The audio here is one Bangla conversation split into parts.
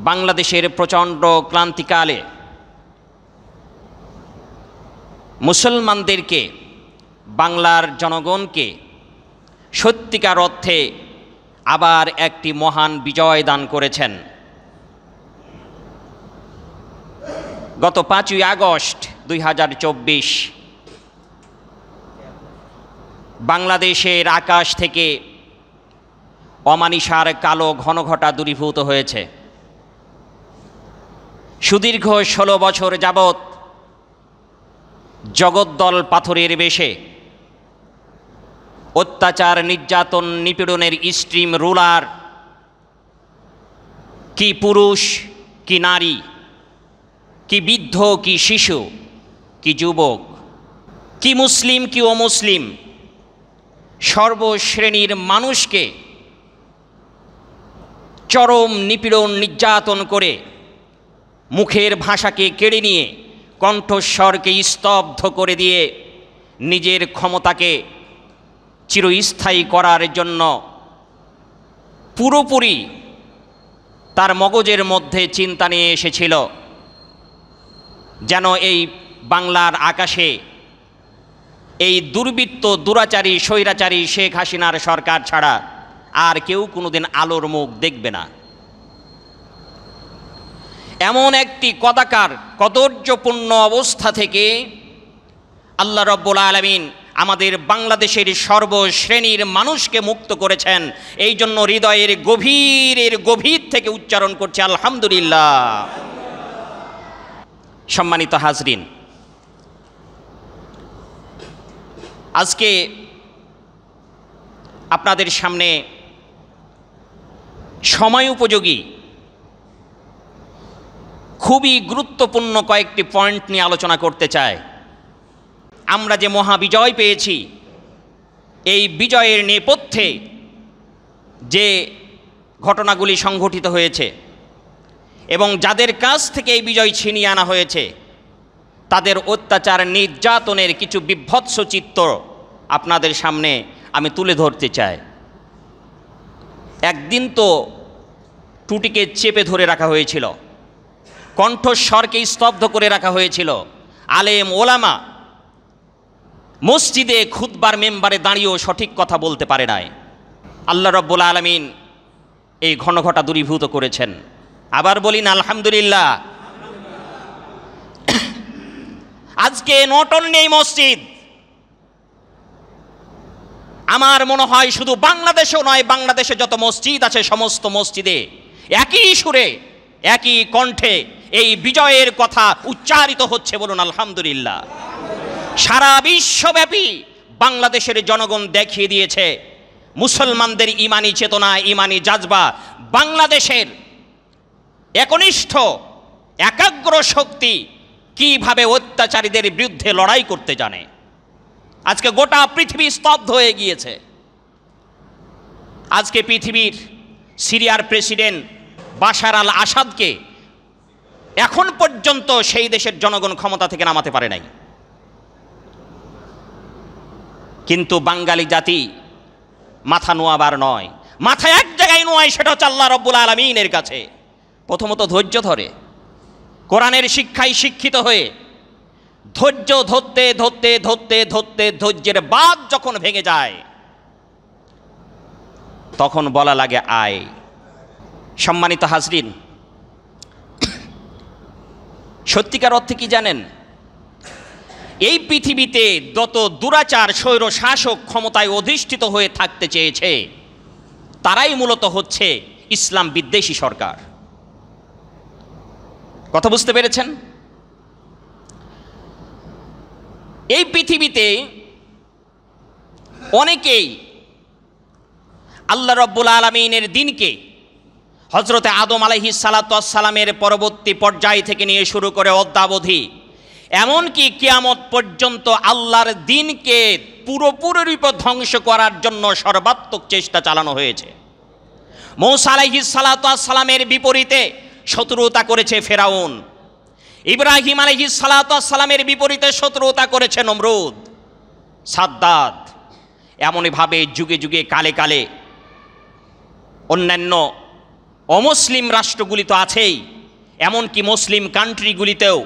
বাংলাদেশের প্রচণ্ড ক্লান্তিকালে মুসলমানদেরকে, বাংলার জনগণকে সত্যিকার অর্থে আবার একটি মহান বিজয় দান করেছেন। গত 5ই আগস্ট 2024 বাংলাদেশের আকাশ থেকে অমানিসার কালো ঘনঘটা দূরীভূত হয়েছে। সুদীর্ঘ 16 বছর যাবৎ জগদ্দল পাথরের বেশে অত্যাচার, নির্যাতন, নিপীড়নের স্ট্রিম রুলার, কি পুরুষ কি নারী, কি বৃদ্ধ কি শিশু কি যুবক, কি মুসলিম কি অমুসলিম, সর্বশ্রেণীর মানুষকে চরম নিপীড়ন নির্যাতন করে মুখের ভাষাকে কেড়ে নিয়ে কণ্ঠস্বরকে স্তব্ধ করে দিয়ে নিজের ক্ষমতাকে চিরস্থায়ী করার জন্য পুরোপুরি তার মগজের মধ্যে চিন্তা নিয়ে এসেছিল যেন এই বাংলার আকাশে এই দুর্বৃত্ত, দুরাচারী, স্বৈরাচারী শেখ হাসিনার সরকার ছাড়া আর কেউ কোনোদিন আলোর মুখ দেখবে না। এমন একটি কদর্যপূর্ণ অবস্থা থেকে আল্লাহ রাব্বুল আলামিন আমাদের বাংলাদেশের সর্বশ্রেণীর মানুষকে মুক্ত করেছেন। এই জন্য হৃদয়ের গভীর থেকে উচ্চারণ করছে আলহামদুলিল্লাহ। সম্মানিত হাজরিন, আজকে আপনাদের সামনে সময় উপযোগী খুবই গুরুত্বপূর্ণ কয়েকটি পয়েন্ট নিয়ে আলোচনা করতে চাই। আমরা যে মহাবিজয় পেয়েছি, এই বিজয়ের নেপথ্যে যে ঘটনাগুলি সংঘটিত হয়েছে এবং যাদের কাছ থেকে এই বিজয় ছিনিয়ে আনা হয়েছে, তাদের অত্যাচার, নির্যাতনের কিছু বিভৎস চিত্র আপনাদের সামনে আমি তুলে ধরতে চাই। একদিন তো টুটিকে চেপে ধরে রাখা হয়েছিল, কণ্ঠস্বরকে স্তব্ধ করে রাখা হয়েছিল। আলেম ওলামা মসজিদে খুতবার মেম্বারে দাঁড়িয়েও সঠিক কথা বলতে পারে নাই। আল্লাহ রাব্বুল আলামিন এই ঘনঘটা দূরীভূত করেছেন। আবার বলিন আলহামদুলিল্লাহ। আজকে নটন নেই মসজিদ। আমার মনে হয় শুধু বাংলাদেশেও নয়, বাংলাদেশে যত মসজিদ আছে সমস্ত মসজিদে একই সুরে, একই কণ্ঠে এই বিজয়ের কথা উচ্চারিত হচ্ছে। বলুন আলহামদুলিল্লাহ। সারা বিশ্বব্যাপী বাংলাদেশের জনগণ দেখিয়ে দিয়েছে মুসলমানদের ইমানি চেতনা, ইমানি জাজবা, বাংলাদেশের একনিষ্ঠ একাগ্র শক্তি কিভাবে অত্যাচারীদের বিরুদ্ধে লড়াই করতে জানে। আজকে গোটা পৃথিবী স্তব্ধ হয়ে গিয়েছে। আজকে পৃথিবীর সিরিয়ার প্রেসিডেন্ট বাশার আল আসাদকে এখন পর্যন্ত সেই দেশের জনগণ ক্ষমতা থেকে নামাতে পারে নাই। কিন্তু বাঙালি জাতি মাথা নোয়াবার নয়, মাথা এক জায়গায় নোয়ায়, সেটা হচ্ছে আল্লাহ রাব্বুল আলামিনের কাছে। প্রথমত ধৈর্য ধরে, কোরআনের শিক্ষায় শিক্ষিত হয়ে ধৈর্য ধরতে ধরতে ধরতে ধরতে ধৈর্যের বাঁধ যখন ভেঙে যায় তখন বলা লাগে আয়। সম্মানিত হাজরিন, সত্যিকার অর্থে কি জানেন? এই পৃথিবীতে যত দুরাচার, স্বৈর শাসক ক্ষমতায় অধিষ্ঠিত হয়ে থাকতে চেয়েছে, তারাই মূলত হচ্ছে ইসলাম বিদ্বেষী সরকার। কথা বুঝতে পেরেছেন? এই পৃথিবীতে অনেকেই আল্লাহ রাব্বুল আলামিনের দ্বীনকে হযরতে আদম আলাইহিস সালাতু ওয়াস সালামের পরবর্তী পর্যায় থেকে নিয়ে শুরু করে অদ্যাবধি এমনকি কিয়ামত পর্যন্ত আল্লাহর দ্বীনকে পুরোপুরি ধ্বংস করার জন্য সর্বাত্মক চেষ্টা চালানো হয়েছে। মূসা আলাইহিস সালাতু ওয়াস সালামের বিপরীতে শত্রুতা করেছে ফেরাউন। ইব্রাহিম আলাইহিস সালাতু ওয়াস সালামের বিপরীতে শত্রুতা করেছে নমরুদ, সাদ্দাত। এমনইভাবে যুগে যুগে কালে কালে অন্যান্য অমুসলিম রাষ্ট্রগুলি তো আছেই, এমনকি মুসলিম কান্ট্রিগুলিতেও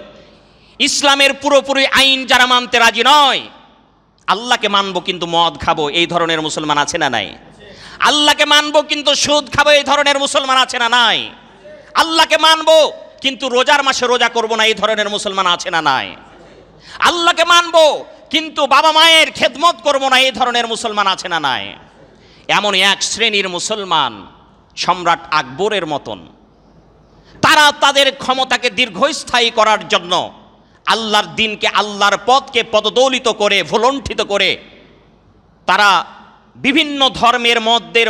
ইসলামের পুরোপুরি আইন যারা মানতে রাজি নয়, আল্লাহকে মানবো কিন্তু মদ খাবো, এই ধরনের মুসলমান আছে না নাই? আল্লাহকে মানবো কিন্তু সুদ খাবো, এই ধরনের মুসলমান আছে না নাই? আল্লাহকে মানবো কিন্তু রোজার মাসে রোজা করব না, এই ধরনের মুসলমান আছে না নাই? আল্লাহকে মানবো কিন্তু বাবা মায়ের খেদমত করব না, এই ধরনের মুসলমান আছে না নাই? এমন এক শ্রেণীর মুসলমান সম্রাট আকবরের মতন, তারা তাদের ক্ষমতাকে দীর্ঘস্থায়ী করার জন্য আল্লাহর দিনকে, আল্লাহর পথকে পদদলিত করে, ভুলণ্ঠিত করে তারা বিভিন্ন ধর্মের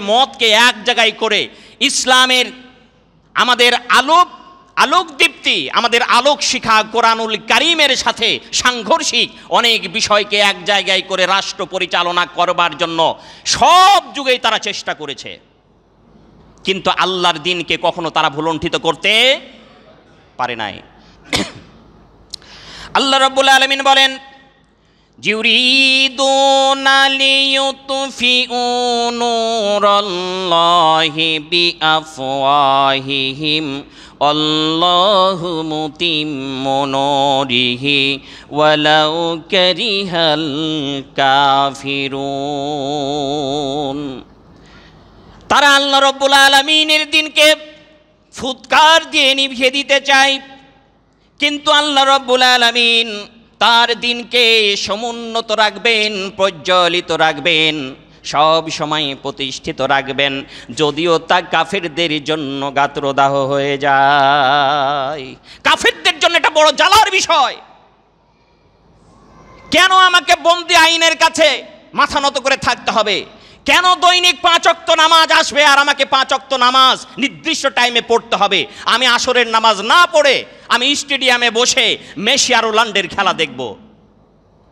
মতকে এক জায়গায় করে ইসলামের আমাদের আলোক দীপ্তি, আমাদের আলোক শিখা কোরআনুল কারীমের সাথে সাংঘর্ষিক অনেক বিষয়কে এক জায়গায় করে রাষ্ট্র পরিচালনা করবার জন্য সব যুগেই তারা চেষ্টা করেছে, কিন্তু আল্লাহর দিনকে কখনো তারা ভুলণ্ঠিত করতে পারে নাই। আল্লাহ রাব্বুল আলামিন বলেন, ইউরিদুনা লিইউতফিউ নূরাল্লাহি বিআফওয়াহিহিম আল্লাহু মুতিম্মু নূরিহি ওয়ালাউ কারিহাল কাফিরুন। তারা আল্লাহ রাব্বুল আলামিনের দিনকে ফুৎকার দিয়ে নিভিয়ে দিতে চায়, কিন্তু আল্লাহ রাব্বুল আলামিন তার দিনকে সমুন্নত রাখবেন, প্রজ্বলিত রাখবেন, সব সময় প্রতিষ্ঠিত রাখবেন, যদিও তা কাফেরদের জন্য গাত্রদাহ হয়ে যায়। কাফেরদের জন্য এটা বড় জ্বালার বিষয়। কেন আমাকে বন্দি আইনের কাছে মাথা নত করে থাকতে হবে? কেন দৈনিক 5 ওয়াক্ত নামাজ আসবে আর আমাকে 5 ওয়াক্ত নামাজ নির্দিষ্ট টাইমে পড়তে হবে? আমি আসরের নামাজ না পড়ে আমি স্টেডিয়ামে বসে মেসি আর রোনাল্ডোর খেলা দেখব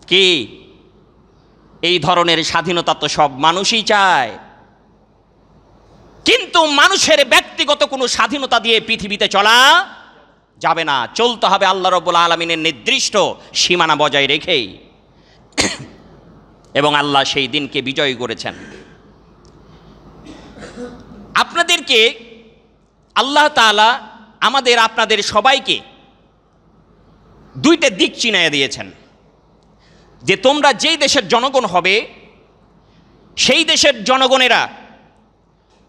কি? এই ধরনের স্বাধীনতা তো সব মানুষই চায়, কিন্তু মানুষের ব্যক্তিগত কোনো স্বাধীনতা দিয়ে পৃথিবীতে চলা যাবে না। চলতে হবে আল্লাহ রাব্বুল আলামিনের নির্দিষ্ট সীমানা বজায় রেখেই, এবং আল্লাহ সেই দিনকে বিজয় করেছেন। আপনাদেরকে আল্লাহ তাআলা আমাদের আপনাদের সবাইকে দুইটা দিক চিনাইয়া দিয়েছেন, যে তোমরা যেই দেশের জনগণ হবে সেই দেশের জনগণেরা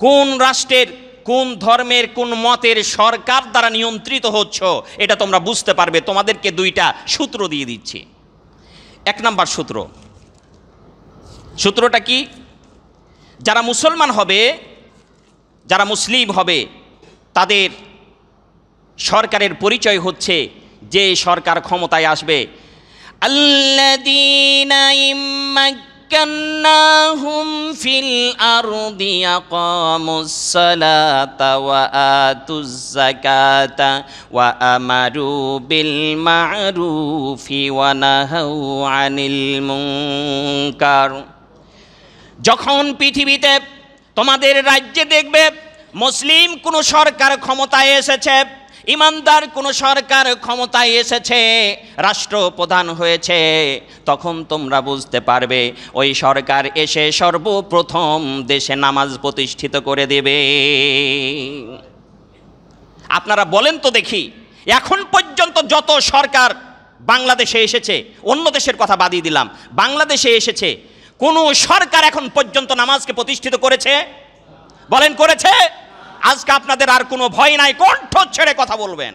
কোন রাষ্ট্রের, কোন ধর্মের, কোন মতের সরকার দ্বারা নিয়ন্ত্রিত হচ্ছ এটা তোমরা বুঝতে পারবে। তোমাদেরকে দুইটা সূত্র দিয়ে দিচ্ছি। 1 নাম্বার সূত্রটা কি? যারা মুসলমান হবে, যারা মুসলিম হবে, তাদের সরকারের পরিচয় হচ্ছে যে সরকার ক্ষমতায় আসবে, আল্লাযীনা ইম্মাক্কান্নাহুম ফিল আরদি আকামুস সালাতা ওয়া আতুজ যাকাতা ওয়া আমারু বিল মা'রুফি ওয়া নাহাউ আনিল মুনকার। যখন পৃথিবীতে তোমাদের রাজ্যে দেখবে মুসলিম কোনো সরকার ক্ষমতায় এসেছে, ইমানদার কোনো সরকার ক্ষমতায় এসেছে, রাষ্ট্রপ্রধান হয়েছে, তখন তোমরা বুঝতে পারবে ওই সরকার এসে সর্বপ্রথম দেশে নামাজ প্রতিষ্ঠিত করে দেবে। আপনারা বলেন তো দেখি, এখন পর্যন্ত যত সরকার বাংলাদেশে এসেছে, অন্য দেশের কথা বাদিয়ে দিলাম, বাংলাদেশে এসেছে, কোন সরকার এখন পর্যন্ত নামাজকে প্রতিষ্ঠিত করেছে? বলেন করেছে? আজকে আপনাদের আর কোনো ভয় নাই, কণ্ঠ ছেড়ে কথা বলবেন।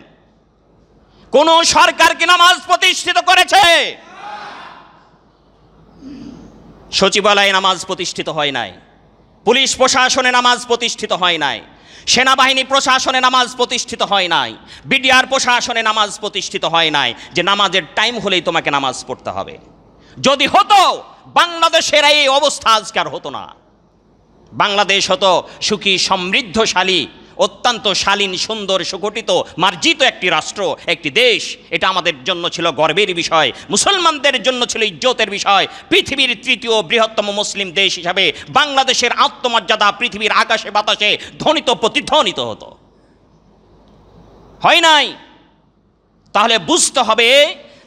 কোন সরকার কি নামাজ প্রতিষ্ঠিত করেছে? সচিবালয়ে নামাজ প্রতিষ্ঠিত হয় নাই, পুলিশ প্রশাসনে নামাজ প্রতিষ্ঠিত হয় নাই, সেনাবাহিনী প্রশাসনে নামাজ প্রতিষ্ঠিত হয় নাই, বিডিআর প্রশাসনে নামাজ প্রতিষ্ঠিত হয় নাই যে নামাজের টাইম হলেই তোমাকে নামাজ পড়তে হবে। যদি হতো বাংলাদেশের এই অবস্থা আজকে আর হতো না। বাংলাদেশ হতো সুখী, সমৃদ্ধশালী, অত্যন্ত শালীন, সুন্দর, সুগঠিত, মার্জিত একটি রাষ্ট্র, একটি দেশ। এটা আমাদের জন্য ছিল গর্বের বিষয়, মুসলমানদের জন্য ছিল ইজ্জতের বিষয়। পৃথিবীর 3য় বৃহত্তম মুসলিম দেশ হিসাবে বাংলাদেশের আত্মমর্যাদা পৃথিবীর আকাশে বাতাসে ধ্বনিত, প্রতিধ্বনিত হতো। হয় নাই। তাহলে বুঝতে হবে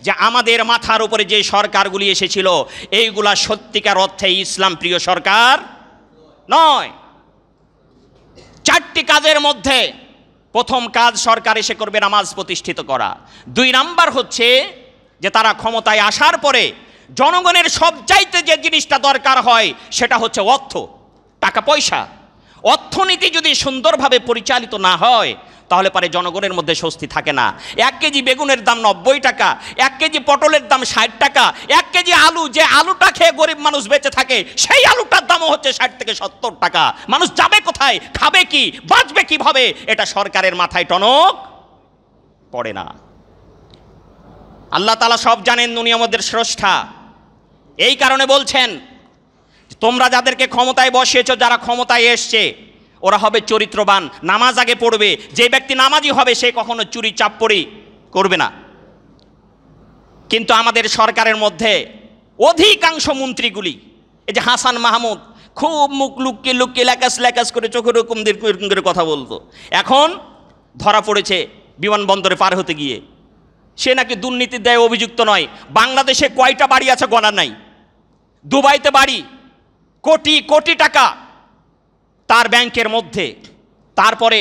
যে আমাদের মাথার উপরে যে সরকারগুলি এসেছিল এইগুলা সত্যিকার অর্থে ইসলাম প্রিয় সরকার নয়। চারটি কাজের মধ্যে প্রথম কাজ সরকার এসে করবে নামাজ প্রতিষ্ঠিত করা। 2 নাম্বার হচ্ছে যে তারা ক্ষমতায় আসার পরে জনগণের সবচাইতে যে জিনিসটা দরকার হয় সেটা হচ্ছে অর্থ, টাকা পয়সা। অর্থনীতি যদি সুন্দরভাবে পরিচালিত না হয় তাহলে পরে জনগণের মধ্যে স্বস্তি থাকে না। 1 কেজি বেগুনের দাম 90 টাকা, 1 কেজি পটলের দাম 60 টাকা, 1 কেজি আলু, যে আলুটা খেয়ে গরিব মানুষ বেঁচে থাকে সেই আলুটার দামও হচ্ছে 60 থেকে 70 টাকা। মানুষ যাবে কোথায়, খাবে কি, বাঁচবে কিভাবে, এটা সরকারের মাথায় টনক পড়ে না। আল্লাহ তাআলা সব জানেন, দুনিয়ার মধ্যে স্রষ্টা। এই কারণে বলছেন তোমরা যাদেরকে ক্ষমতায় বসিয়েছো, যারা ক্ষমতায় এসছে ওরা হবে চরিত্রবান, নামাজ আগে পড়বে। যে ব্যক্তি নামাজি হবে সে কখনো চুরি চাপ্পরি করবে না। কিন্তু আমাদের সরকারের মধ্যে অধিকাংশ মন্ত্রীগুলি, এই যে হাসান মাহমুদ, খুব মুখ লুকিয়ে লুকিয়ে ল্যাকাস করে চোখের এরকম করে কথা বলতো, এখন ধরা পড়েছে বিমানবন্দরে পার হতে গিয়ে। সে নাকি দুর্নীতির দায়ে অভিযুক্ত নয়। বাংলাদেশে কয়টা বাড়ি আছে গোনা নাই। দুবাইতে বাড়ি, কোটি কোটি টাকা তার ব্যাংকের মধ্যে। তারপরে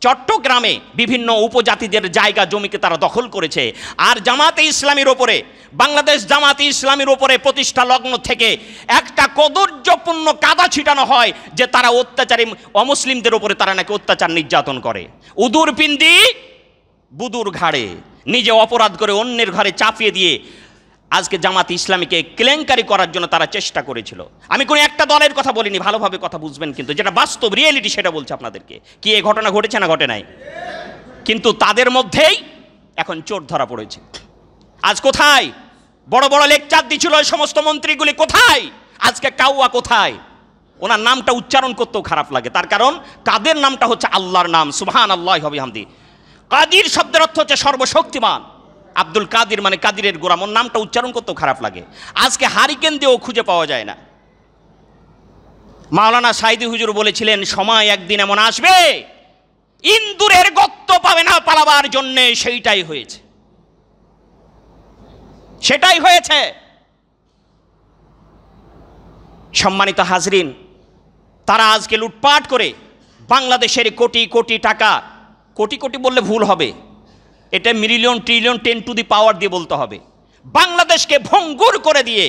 চট্টগ্রামে বিভিন্ন উপজাতিদের জায়গা জমিকে তারা দখল করেছে। আর জামাতে ইসলামীর ওপরে, বাংলাদেশ জামাতে ইসলামীর ওপরে প্রতিষ্ঠা লগ্ন থেকে একটা কদর্যপূর্ণ কাদা ছিটানো হয় যে তারা অত্যাচারী অমুসলিমদের ওপরে তারা নাকি অত্যাচার নির্যাতন করে। উদুর পিন্দি বুদুর ঘাড়ে, নিজে অপরাধ করে অন্যের ঘরে চাপিয়ে দিয়ে আজকে জামাতে ইসলামীকে কেলেঙ্কারি করার জন্য তারা চেষ্টা করেছিল। আমি কোনো একটা দলের কথা বলিনি, ভালোভাবে কথা বুঝবেন, কিন্তু যেটা বাস্তব রিয়েলিটি সেটা বলছি আপনাদেরকে। কি এই ঘটনা ঘটেছে না ঘটে নাই? কিন্তু তাদের মধ্যেই এখন চোর ধরা পড়েছে। আজ কোথায় বড় বড় লেকচার দিছিল ওই সমস্ত মন্ত্রীগুলি, কোথায় আজকে কাউয়া কোথায়? ওনার নামটা উচ্চারণ করতেও খারাপ লাগে, তার কারণ কাদের নামটা হচ্ছে আল্লাহর নাম, সুবহানাল্লাহি ওয়া বিহামদি। কাদির শব্দের অর্থ হচ্ছে সর্বশক্তিমান। আব্দুল কাদির মানে কাদিরের গোলাম, ওর নামটা উচ্চারণ করতেও খারাপ লাগে। আজকে হারিকেন দিয়েও খুঁজে পাওয়া যায় না। মাওলানা সাইদি হুজুর বলেছিলেন সময় একদিন এমন আসবে ইন্দুরের গর্ত পাবে না পালাবার জন্যে। সেইটাই হয়েছে, সেটাই হয়েছে। সম্মানিত হাজরিন, তারা আজকে লুটপাট করে বাংলাদেশের কোটি কোটি টাকা, কোটি কোটি বললে ভুল হবে, এটা মিলিয়ন ট্রিলিয়ন 10 টু দি পাওয়ার দিয়ে বলতে হবে, বাংলাদেশকে ভঙ্গুর করে দিয়ে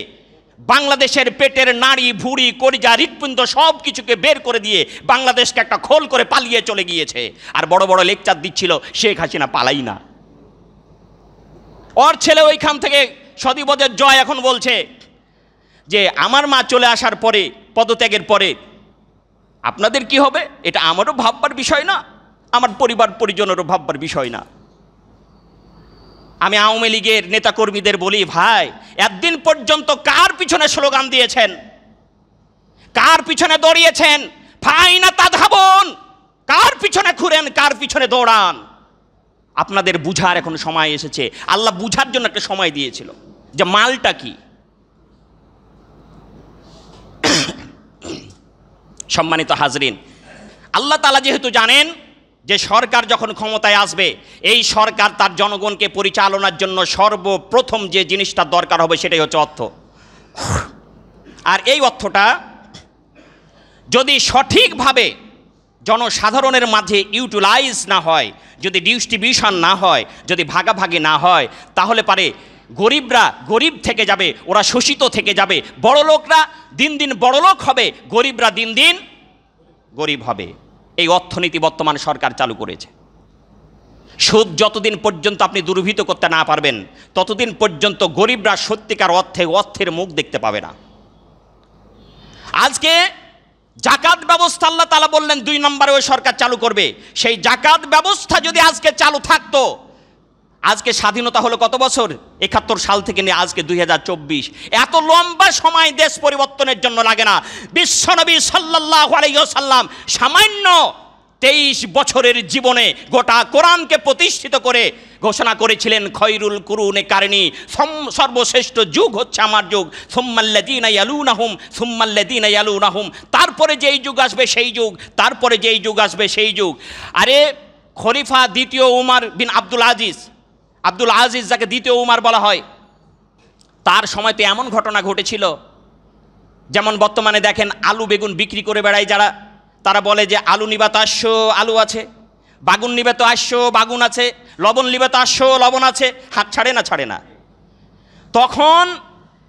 বাংলাদেশের পেটের নাড়ি ভুঁড়ি কলিজা হৃৎপিণ্ড সব কিছুকে বের করে দিয়ে বাংলাদেশকে একটা খোল করে পালিয়ে চলে গিয়েছে। আর বড় বড় লেকচার দিচ্ছিল শেখ হাসিনা পালাই না। ওর ছেলে ওইখান থেকে সদিবদের জয় এখন বলছে যে আমার মা চলে আসার পরে, পদত্যাগের পরে আপনাদের কি হবে এটা আমারও ভাববার বিষয় না, আমার পরিবার পরিজনেরও ভাববার বিষয় না। আমি আওয়ামী লীগের নেতাকর্মীদের বলি, ভাই একদিন পর্যন্ত কার পিছনে স্লোগান দিয়েছেন, কার পিছনে দৌড়িয়েছেন? ফাইনা তাযহাবুন, কার পিছনে ঘুরেন, কার পিছনে দৌড়ান? আপনাদের বুঝার এখন সময় এসেছে। আল্লাহ বুঝার জন্য একটা সময় দিয়েছিল যে মালটা কি। সম্মানিত হাজরিন, আল্লাহ তাআলা যেহেতু জানেন যে সরকার যখন ক্ষমতায় আসবে এই সরকার তার জনগণকে পরিচালনার জন্য সর্বপ্রথম যে জিনিসটা দরকার হবে সেটাই হচ্ছে অর্থ। আর এই অর্থটা যদি সঠিকভাবে জনসাধারণের মাঝে ইউটিলাইজ না হয়, যদি ডিস্ট্রিবিউশন না হয়, যদি ভাগাভাগি না হয়, তাহলে পারে গরিবরা গরিব থেকে যাবে, ওরা শোষিত থেকে যাবে, বড়লোকরা দিন দিন বড়লোক হবে, গরিবরা দিন দিন গরিব হবে। এই অর্থনীতি বর্তমান সরকার চালু করেছে। সুদ যতদিন পর্যন্ত আপনি দুর্বৃত্ত করতে না পারবেন ততদিন পর্যন্ত গরিবরা সত্যিকার অর্থের মুখ দেখতে পাবে না। আজকে জাকাত ব্যবস্থা আল্লাহ তাআলা বললেন 2 নম্বরে ওই সরকার চালু করবে। সেই জাকাত ব্যবস্থা যদি আজকে চালু থাকতো, আজকে স্বাধীনতা হলো কত বছর? 71 সাল থেকে নিয়ে আজকে 2024। এত লম্বা সময় দেশ পরিবর্তনের জন্য লাগে না। বিশ্বনবী সাল্লাল্লাহু আলাইহি ওয়াসাল্লাম সামান্য 23 বছরের জীবনে গোটা কোরআনকে প্রতিষ্ঠিত করে ঘোষণা করেছিলেন খয়রুল কুরুনে কারনি, সর্বশ্রেষ্ঠ যুগ হচ্ছে আমার যুগ, সুম্মাল্লাযীনা ইয়ালুনাহুম সুম্মাল্লাযীনা ইয়ালুনাহুম, তারপরে যেই যুগ আসবে সেই যুগ, তারপরে যেই যুগ আসবে সেই যুগ। আরে খলিফা দ্বিতীয় উমর বিন আব্দুল আজিজ যাকে দ্বিতীয় উমর বলা হয়, তার সময়তে এমন ঘটনা ঘটেছিল যেমন বর্তমানে দেখেন আলু বেগুন বিক্রি করে বেড়ায় যারা, তারা বলে যে আলু নিবা তো 800 আলু আছে, বাগুন নিবে তো 800 বাগুন আছে, লবণ নিবে তো 800 লবণ আছে। হাত ছাড়ে না, ছাড়ে না। তখন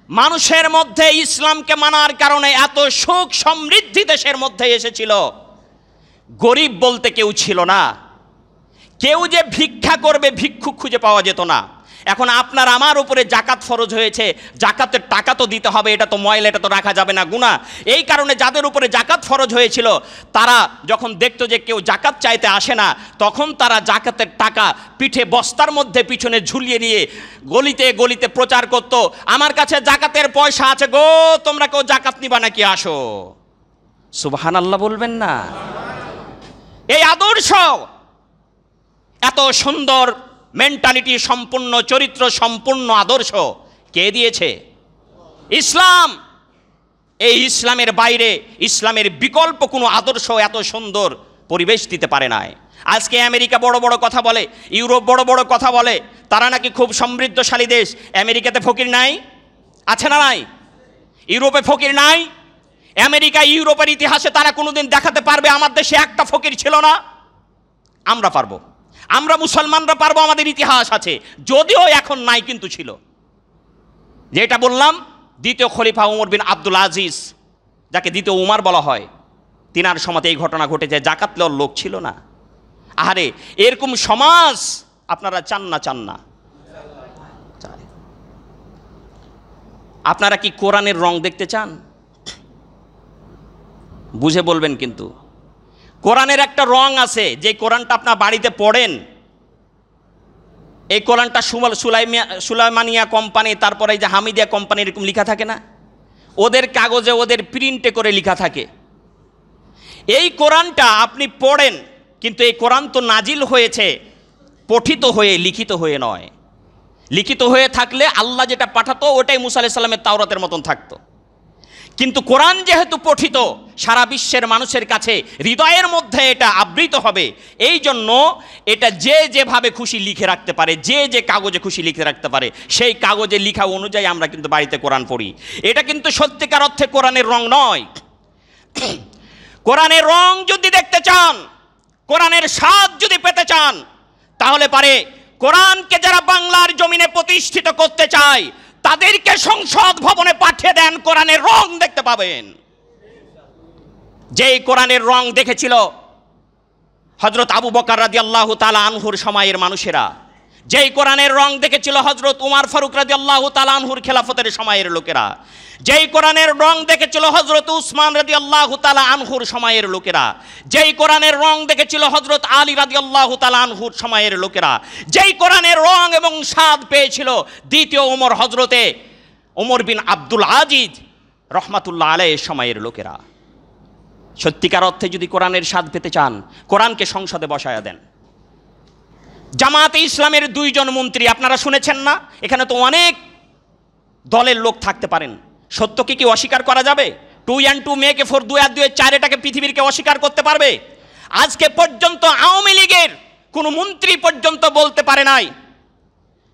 মানুষের মধ্যে ইসলামকে মানার কারণে এত সুখ সমৃদ্ধি দেশের মধ্যে এসেছিল, গরিব বলতে কেউ ছিল না। কেউ যে ভিক্ষা করবে ভিক্ষুক খুঁজে পাওয়া যেত না। এখন আপনার আমার উপরে জাকাত ফরজ হয়েছে, জাকাতের টাকা তো দিতে হবে, এটা তো ময়লা, এটা তো রাখা যাবে না, গুনাহ। এই কারণে যাদের উপরে জাকাত ফরজ হয়েছিল তারা যখন দেখতো যে কেউ জাকাত চাইতে আসে না, তখন তারা জাকাতের টাকা পিঠে বস্তার মধ্যে পিছনে ঝুলিয়ে নিয়ে গলিতে গলিতে প্রচার করত, আমার কাছে জাকাতের পয়সা আছে গো, তোমরা কেউ জাকাত নিবা নাকি, আসো। সুবহানাল্লাহ বলবেন না? এই আদর্শ, এত সুন্দর মেন্টালিটি সম্পূর্ণ, চরিত্র সম্পূর্ণ আদর্শ কে দিয়েছে? ইসলাম। এই ইসলামের বাইরে, ইসলামের বিকল্প কোনো আদর্শ এত সুন্দর পরিবেশ দিতে পারে না। আজকে আমেরিকা বড় বড় কথা বলে, ইউরোপ বড় বড় কথা বলে, তারা নাকি খুব সমৃদ্ধশালী দেশ। আমেরিকাতে ফকির নাই? আছে না নাই? ইউরোপে ফকির নাই? আমেরিকা ইউরোপের ইতিহাসে তারা কোনোদিন দেখাতে পারবে আমার দেশে একটা ফকির ছিল না? আমরা পারবো, আমরা মুসলমানরা পারবো, আমাদের ইতিহাস আছে, যদিও এখন নাই, কিন্তু ছিল। যেটা বললাম, দ্বিতীয় খলিফা উমর বিন আব্দুল আজিজ, যাকে দ্বিতীয় উমার বলা হয়, তিনার সময়তে এই ঘটনা ঘটেছে। জাকাত লওয়ার লোক ছিল না। আহারে, এরকম সমাজ আপনারা চান না? চান না? আপনারা কি কোরআনের রং দেখতে চান? বুঝে বলবেন কিন্তু। কোরআনের একটা রং আছে, যে কোরআনটা আপনার বাড়িতে পড়েন, এই কোরআনটা সুলাইমানিয়া কোম্পানি, তারপরে এই যে হামিদিয়া কোম্পানি, এরকম লেখা থাকে না, ওদের কাগজে, ওদের প্রিন্টে করে লেখা থাকে। এই কোরআনটা আপনি পড়েন, কিন্তু এই কোরআন তো নাজিল হয়েছে পঠিত হয়ে, লিখিত হয়ে নয়। লিখিত হয়ে থাকলে আল্লাহ যেটা পাঠাতো ওটাই মুসা আলাইহিস সালামের তাওরাতের মতন থাকতো। কিন্তু কোরআন যেহেতু পঠিত, সারা বিশ্বের মানুষের কাছে হৃদয়ের মধ্যে এটা আবৃত হবে, এই জন্য এটা যে যেভাবে খুশি লিখে রাখতে পারে, যে যে কাগজে খুশি লিখে রাখতে পারে, সেই কাগজে লেখা অনুযায়ী আমরা কিন্তু বাড়িতে কোরআন পড়ি। এটা কিন্তু সত্যিকার অর্থে কোরআনের রং নয়। কোরআনের রং যদি দেখতে চান, কোরআনের স্বাদ যদি পেতে চান, তাহলে পারে কোরআনকে যারা বাংলার জমিনে প্রতিষ্ঠিত করতে চায় তাদেরকে সংসদ ভবনে পাঠিয়ে দেন, কোরআনের রং দেখতে পাবেন। যেই কোরআনের রং দেখেছিল হযরত আবু বকর রাদিয়াল্লাহু তাআলা আনহুর সময়ের মানুষেরা, যেই কোরআনের রং দেখেছিল হযরত উমর ফারুক রাদিয়াল্লাহু তাআলা আনহুর খেলাফতের সময়ের লোকেরা, যেই কোরআনের রং দেখেছিল হযরত উসমান রাদিয়াল্লাহু তাআলা আনহুর সময়ের লোকেরা, যেই কোরআনের রং দেখেছিল হযরত আলী রাদিয়াল্লাহু তাআলা আনহুর সময়ের লোকেরা, যেই কোরআনের রং এবং স্বাদ পেয়েছিল দ্বিতীয় ওমর, হযরতে ওমর বিন আব্দুল আজিজ রহমাতুল্লাহ আলাইহির সময়ের লোকেরা। সত্যিকার অর্থে যদি কোরআনের স্বাদ পেতে চান, কোরআনকে সংসদে বসায়া দেন। জামাতে ইসলামের 2 জন মন্ত্রী আপনারা শুনেছেন না? এখানে তো অনেক দলের লোক থাকতে পারেন, সত্যকে কি অস্বীকার করা যাবে? 2 and 2 মেকে 4, 2 আর 2 4, এটাকে পৃথিবীর কে অস্বীকার করতে পারবে? আজকে পর্যন্ত আওয়ামী লীগের কোনো মন্ত্রী পর্যন্ত বলতে পারে নাই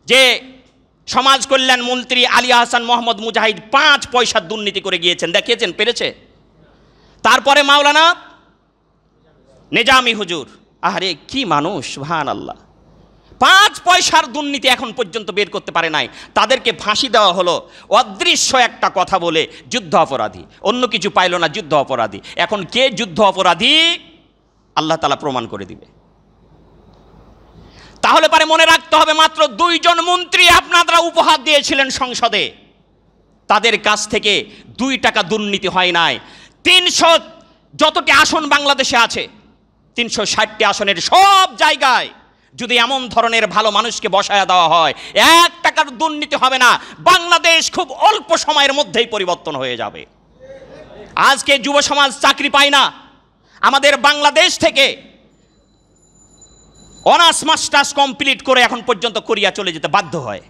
যে সমাজ কল্যাণ মন্ত্রী আলী আহসান মোহাম্মদ মুজাহিদ 5 পয়সার দুর্নীতি করে গিয়েছেন, দেখিয়েছেন, পেরেছে? তারপরে মাওলানা নিজামী হুজুর, আরে কি মানুষ, সুবহানাল্লাহ, 5 পয়সার দুর্নীতি এখন পর্যন্ত বের করতে পারে নাই। তাদেরকে ফাঁসি দেওয়া হলো অদৃশ্য একটা কথা বলে, যুদ্ধ অপরাধী, অন্য কিছু পাইল না, যুদ্ধ অপরাধী। এখন কে যুদ্ধ অপরাধী আল্লাহ তাআলা প্রমাণ করে দিবে। তাহলে পারে মনে রাখতে হবে, মাত্র 2 জন মন্ত্রী আপনারা উপহার দিয়েছিলেন সংসদে, তাদের কাছ থেকে 2 টাকা দুর্নীতি হয় নাই। 300 যতটি আসন বাংলাদেশে আছে, 360টি আসনের সব জায়গায় যদি এমন ধরনের ভালো মানুষকে বসায়া দেওয়া হয়, 1 টাকার দুর্নীতি হবে না। বাংলাদেশ খুব অল্প সময়ের মধ্যেই পরিবর্তন হয়ে যাবে। আজকে যুব সমাজ চাকরি পায় না। আমাদের বাংলাদেশ থেকে অনার্স মাস্টার্স কমপ্লিট করে এখন পর্যন্ত কোরিয়া চলে যেতে বাধ্য হয়,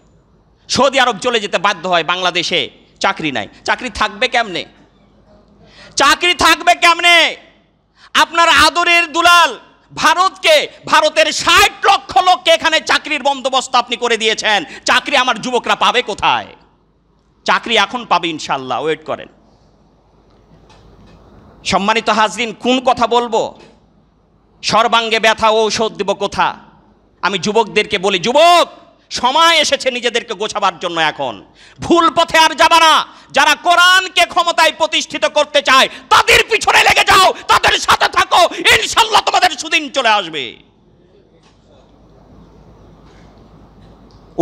সৌদি আরব চলে যেতে বাধ্য হয়। বাংলাদেশে চাকরি নাই। চাকরি থাকবে কেমনে? চাকরি থাকবে কেমনে? আপনার আদরের দুলাল ভারতকে, ভারতের 60 লক্ষ লোককে এখানে চাকরির বন্দোবস্ত আপনি করে দিয়েছেন। চাকরি আমার যুবকরা পাবে কোথায়? চাকরি এখন পাবে ইনশাআল্লাহ, ওয়েট করেন। সম্মানিত হাজরিন, কোন কথা বলবো? সর্বাঙ্গে ব্যথা ঔষধ দেব কোথা? আমি যুবকদেরকে বলি, যুবক, সময় এসেছে নিজেদেরকে গোছাবার জন্য। এখন ভুল পথে আর যাবা না। যারা কোরআনকে ক্ষমতায় প্রতিষ্ঠিত করতে চায় তাদের পিছনে লেগে যাও, তাদের সাথে থাকো, ইনশাআল্লাহ তোমাদের সুদিন চলে আসবে।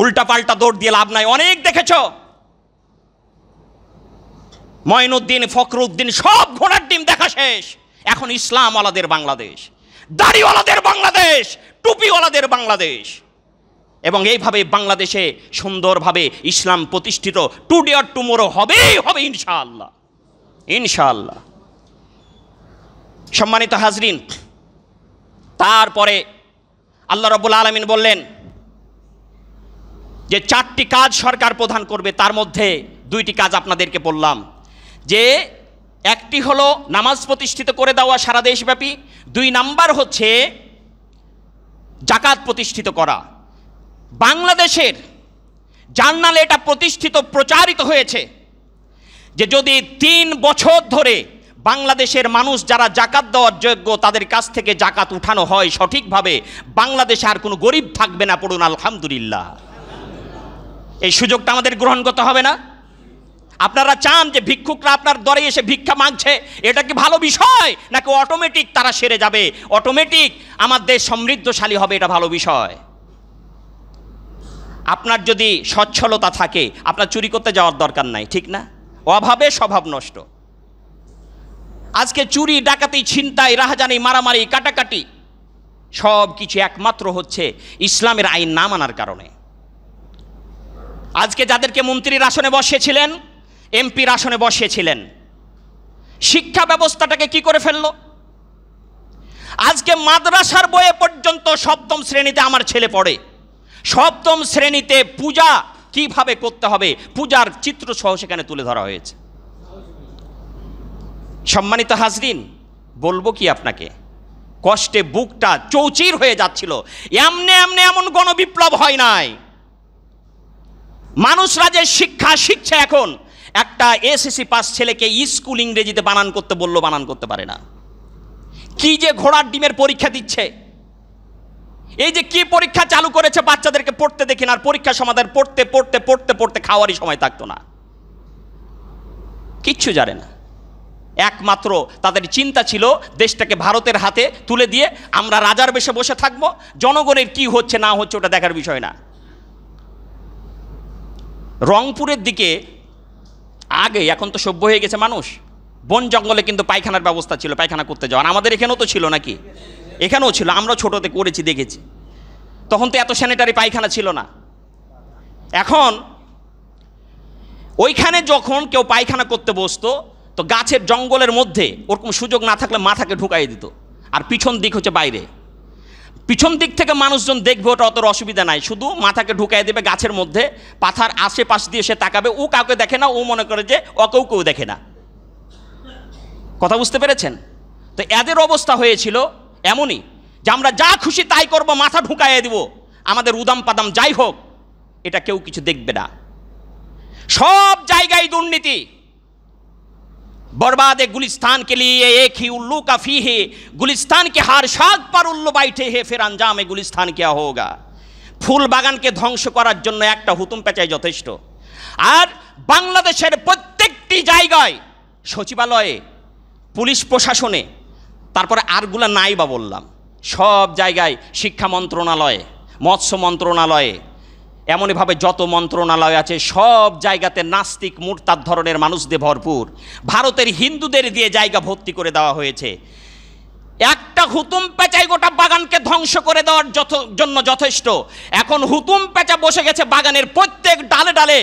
উল্টা পাল্টা দৌড় দিয়ে লাভ নাই। অনেক দেখেছো, মঈনুদ্দিন, ফখরুদ্দিন সব ঘোড়ার ডিম দেখা শেষ। এখন ইসলামওয়ালাদের বাংলাদেশ, দাড়িওয়ালাদের বাংলাদেশ, টুপিওয়ালাদের বাংলাদেশ। এবং এইভাবে বাংলাদেশে সুন্দরভাবে ইসলাম প্রতিষ্ঠিত টুডে অর টুমোরো হবেই হবে ইনশাআল্লাহ, ইনশাআল্লাহ। সম্মানিত হাজরিন, তারপরে আল্লাহ রাব্বুল আলামিন বললেন যে 4টি কাজ সরকার প্রদান করবে। তার মধ্যে 2টি কাজ আপনাদেরকে বললাম, যে একটি হলো নামাজ প্রতিষ্ঠিত করে দেওয়া সারা দেশব্যাপী, 2 নাম্বার হচ্ছে জাকাত প্রতিষ্ঠিত করা। বাংলাদেশের জার্নালে এটা প্রচারিত হয়েছে যে যদি 3 বছর ধরে বাংলাদেশের মানুষ যারা জাকাত দেওয়ার যোগ্য তাদের কাছ থেকে জাকাত উঠানো হয় সঠিকভাবে, বাংলাদেশে আর কোনো গরিব থাকবে না। পড়ুন আলহামদুলিল্লাহ। এই সুযোগটা আমাদের গ্রহণ করতে হবে না? আপনারা চান যে ভিক্ষুকরা আপনার দরে এসে ভিক্ষা মাগছে, এটা কি ভালো বিষয়, নাকি অটোমেটিক তারা সেরে যাবে, অটোমেটিক আমার দেশ সমৃদ্ধশালী হবে, এটা ভালো বিষয়? আপনার যদি সচ্ছলতা থাকে আপনার চুরি করতে যাওয়ার দরকার নাই, ঠিক না? অভাবে স্বভাব নষ্ট। আজকে চুরি, ডাকাতি, ছিনতাই, রাহাজানি, মারামারি, কাটাকাটি সব কিছু একমাত্র হচ্ছে ইসলামের আইন না মানার কারণে। আজকে যাদেরকে মন্ত্রীর আসনে বসিয়েছিলেন, এমপির আসনে বসিয়েছিলেন, শিক্ষা ব্যবস্থাটাকে কি করে ফেললো? আজকে মাদ্রাসার বইয়ে পর্যন্ত 7ম শ্রেণীতে আমার ছেলে পড়ে, 7ম শ্রেণীতে পূজা কিভাবে করতে হবে পূজার চিত্র সহ সেখানে তুলে ধরা হয়েছে। সম্মানিত হাজরিন, বলবো কি আপনাকে, কষ্টে বুকটা চৌচির হয়ে যাচ্ছিল। এমন গণবিপ্লব হয় নাই। মানুষরা যে শিক্ষা শিখছে, এখন একটা এসএসসি পাস ছেলেকে স্কুল ইংরেজিতে বানান করতে বললো, বানান করতে পারে না। কি যে ঘোড়ার ডিমের পরীক্ষা দিচ্ছে। এই যে কি পরীক্ষা চালু করেছে, বাচ্চাদেরকে পড়তে দেখি না, আর পরীক্ষা সমাধান পড়তে পড়তে পড়তে পড়তে খাওয়ারই সময় থাকতো না, কিচ্ছু জানে না। একমাত্র তাদের চিন্তা ছিল দেশটাকে ভারতের হাতে তুলে দিয়ে আমরা রাজার বেশে বসে থাকবো, জনগণের কি হচ্ছে না হচ্ছে ওটা দেখার বিষয় না। রংপুরের দিকে আগে, এখন তো সভ্য হয়ে গেছে মানুষ, বন জঙ্গলে কিন্তু পায়খানার ব্যবস্থা ছিল, পায়খানা করতে যাওয়ার। আমাদের এখানেও তো ছিল নাকি? এখানেও ছিল, আমরা ছোটতে করেছি, দেখেছি। তখন তো এত স্যানিটারি পায়খানা ছিল না। এখন ওইখানে যখন কেউ পায়খানা করতে বসতো তো গাছের জঙ্গলের মধ্যে ওরকম সুযোগ না থাকলে মাথাকে ঢুকাই দিত, আর পিছন দিক হচ্ছে বাইরে। পিছন দিক থেকে মানুষজন দেখবে, ওটা অত অসুবিধা নাই, শুধু মাথাকে ঢুকাই দেবে গাছের মধ্যে, পাথার আশেপাশ দিয়ে সে তাকাবে, ও কাউকে দেখে না, ও মনে করে যে কেউ দেখে না। কথা বুঝতে পেরেছেন? তো এদের অবস্থা হয়েছিল এমনই যে আমরা যা খুশি তাই করব, মাথা ঢুকাইয়ে দিব, আমাদের উদাম পাদাম যাই হোক, এটা কেউ কিছু দেখবে না। সব জায়গায় দুর্নীতি। बर्बाद गुलिस्तान के लिए एक ही उल्लू का फी है, गुलिस्तान के हर शाख पर उल्लू बैठे हैं, फिर अंजाम गुलिस्तान क्या होगा। ফুল বাগানকে ধ্বংস করার জন্য একটা হুতুম পেঁচাই যথেষ্ট। আর বাংলাদেশের প্রত্যেকটি জায়গায়, সচিবালয়ে, পুলিশ প্রশাসনে, তারপরে আরগুলা নাই বা বললাম, সব জায়গায়, শিক্ষা মন্ত্রণালয়ে, মৎস্য মন্ত্রণালয়ে, এমনইভাবে যত মন্ত্রণালয় আছে সব জায়গাতে নাস্তিক মুরতাদ ধরনের মানুষদের ভরপুর। ভারতের হিন্দুদের দিয়ে জায়গা ভর্তি করে দেওয়া হয়েছে। একটা হুতুম পেঁচাই গোটা বাগানকে ধ্বংস করে দেওয়ার জন্য যথেষ্ট। এখন হুতুম পেঁচা বসে গেছে বাগানের প্রত্যেক ডালে ডালে।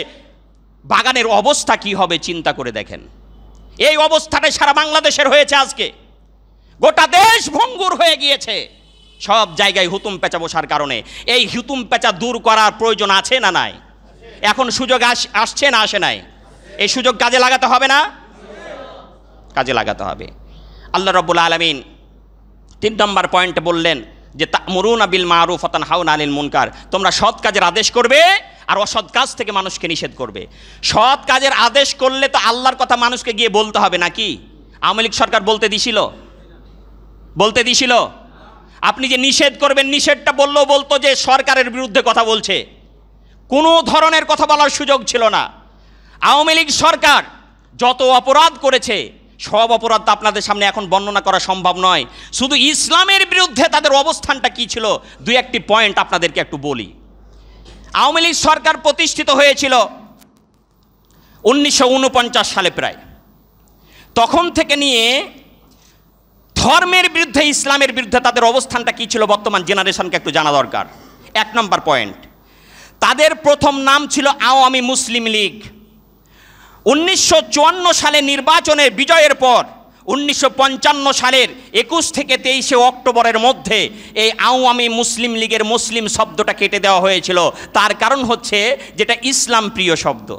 বাগানের অবস্থা কি হবে চিন্তা করে দেখেন। এই অবস্থাটাই সারা বাংলাদেশের হয়েছে। আজকে গোটা দেশ ভঙ্গুর হয়ে গিয়েছে সব জায়গায় হুতুম পেঁচা বসার কারণে। এই হুতুম পেঁচা দূর করার প্রয়োজন আছে না নাই? এখন সুযোগ আসছে না আসে নাই? এই সুযোগ কাজে লাগাতে হবে না? কাজে লাগাতে হবে। আল্লাহ রাব্বুল আলামিন 3 নম্বর পয়েন্টে বললেন যে তা'মুরুনা বিল মা'রুফ ওয়া তানহাউনা আনিল মুনকার, তোমরা সৎ কাজের আদেশ করবে আর অসৎ কাজ থেকে মানুষকে নিষেধ করবে। সৎ কাজের আদেশ করলে তো আল্লাহর কথা মানুষকে গিয়ে বলতে হবে নাকি? আওয়ামী লীগ সরকার বলতে দিছিল? আপনি যে নিষেধ করবেন, নিষেধটা বললেও বলতো যে সরকারের বিরুদ্ধে কথা বলছে, কোনো ধরনের কথা বলার সুযোগ ছিল না। আওয়ামী লীগ সরকার যত অপরাধ করেছে সব অপরাধ তো আপনাদের সামনে এখন বর্ণনা করা সম্ভব নয়। শুধু ইসলামের বিরুদ্ধে তাদের অবস্থানটা কি ছিল দুই একটি পয়েন্ট আপনাদেরকে একটু বলি। আওয়ামী লীগ সরকার প্রতিষ্ঠিত হয়েছিল 1949 সালে প্রায়। তখন থেকে নিয়ে ধর্মের বিরুদ্ধে, ইসলামের বিরুদ্ধে তাদের অবস্থানটা কি ছিল বর্তমান জেনারেশনকে একটু জানা দরকার। 1 নম্বর পয়েন্ট, তাদের প্রথম নাম ছিল আওয়ামী মুসলিম লীগ। 1954 সালে নির্বাচনের বিজয়ের পর 1955 সালের 21 থেকে 23 অক্টোবরের মধ্যে এই আওয়ামী মুসলিম লীগের মুসলিম শব্দটা কেটে দেওয়া হয়েছিল। তার কারণ হচ্ছে যেটা ইসলাম প্রিয় শব্দ।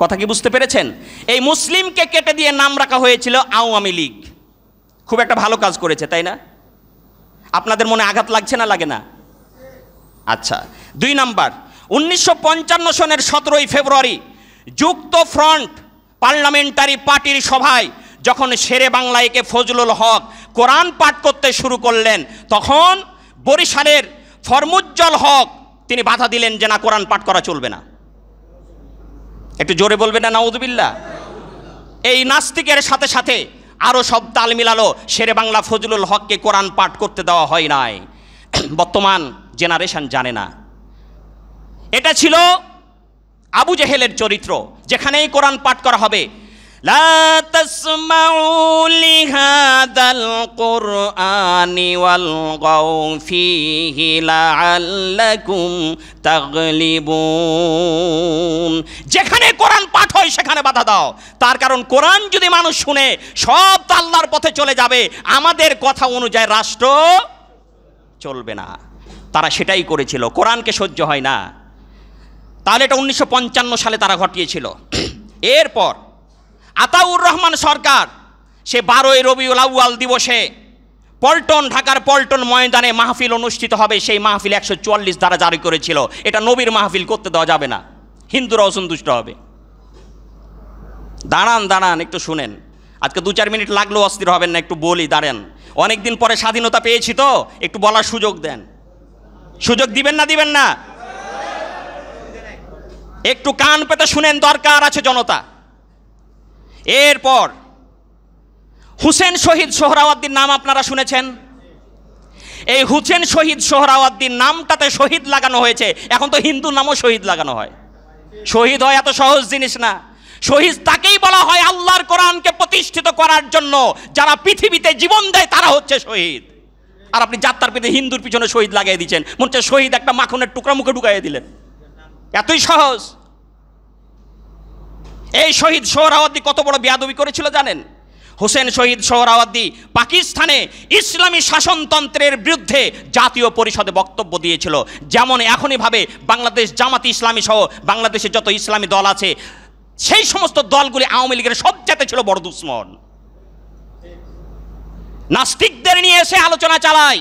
কথা কি বুঝতে পেরেছেন? এই মুসলিমকে কেটে দিয়ে নাম রাখা হয়েছিল আওয়ামী লীগ। খুব একটা ভালো কাজ করেছে, তাই না? আপনাদের মনে আঘাত লাগছে না, লাগে না? আচ্ছা, 2 নাম্বার, 1955 সনের 17 ফেব্রুয়ারি যুক্ত ফ্রন্ট পার্লামেন্টারি পার্টির সভায় যখন শেরে বাংলা একে ফজলুল হক কোরআন পাঠ করতে শুরু করলেন, তখন বরিশালের ফরমুজ্জল হক তিনি বাধা দিলেন যে না, কোরআন পাঠ করা চলবে না। একটু জোরে বলবেন না নাউযুবিল্লাহ? এই নাস্তিকের সাথে সাথে আরও সব তাল মিলালো, শেরে বাংলা ফজলুল হককে কোরআন পাঠ করতে দেওয়া হয় নাই। বর্তমান জেনারেশন জানে না। এটা ছিল আবু জেহেলের চরিত্র, যেখানেই কোরআন পাঠ করা হবে, লা তাসমাউ লিহাদাল কুরআনি ওয়ালগাউ ফীহি লাআল্লাকুম তাগলিবুন। যেখানে কোরআন পাঠ হয় সেখানে বাধা দাও। তার কারণ কোরআন যদি মানুষ শুনে সব তো আল্লাহর পথে চলে যাবে, আমাদের কথা অনুযায়ী রাষ্ট্র চলবে না। তারা সেটাই করেছিল, কোরআনকে সহ্য হয় না। তাহলে এটা 1955 সালে তারা ঘটিয়েছিল। এরপর আতাউর রহমান সরকার সে 12ই রবিউল আউয়াল দিবসে পল্টন, ঢাকার পল্টন ময়দানে মাহফিল অনুষ্ঠিত হবে। সেই মাহফিল 144 ধারা জারি করেছিল, এটা নবীর মাহফিল করতে দেওয়া যাবে না, হিন্দুরা অসন্তুষ্ট হবে। দাঁড়ান একটু শুনেন, আজকে 2-4 মিনিট লাগলেও অস্থির হবেন না, একটু বলি, দাঁড়ান। অনেকদিন পরে স্বাধীনতা পেয়েছি তো একটু বলার সুযোগ দেন। সুযোগ দিবেন না? একটু কান পেতে শুনেন, দরকার আছে জনতা। এরপর হুসেন শহীদ সোহরাওয়ার্দীর নাম আপনারা শুনেছেন। এই হুসেন শহীদ সোহরাওয়ার্দীর নামটাতে শহীদ লাগানো হয়েছে। এখন তো হিন্দু নামও শহীদ লাগানো হয়। শহীদ হয় এত সহজ জিনিস না। শহীদ তাকেই বলা হয় আল্লাহর কোরআনকে প্রতিষ্ঠিত করার জন্য যারা পৃথিবীতে জীবন দেয় তারা হচ্ছে শহীদ। আর আপনি যাত্রার পেতে হিন্দুর পিছনে শহীদ লাগিয়ে দিচ্ছেন, মনে হচ্ছে শহীদ একটা মাখনের টুকরা মুখে ঢুকাইয়ে দিলেন। এতই সহজ। এই শহীদ সোহরাওয়ার্দী কত বড় বেয়াদবি করেছিল জানেন? হুসেন শহীদ সোহরাওয়ার্দী পাকিস্তানে ইসলামী শাসনতন্ত্রের বিরুদ্ধে জাতীয় পরিষদে বক্তব্য দিয়েছিল। যেমন এখনই ভাবে বাংলাদেশ জামাতি ইসলামী সহ বাংলাদেশে যত ইসলামী দল আছে সেই সমস্ত দলগুলি আওয়ামী লীগের সবচেয়ে ছিল বড় দুশ্মন। নাস্তিকদের নিয়ে এসে আলোচনা চালায়,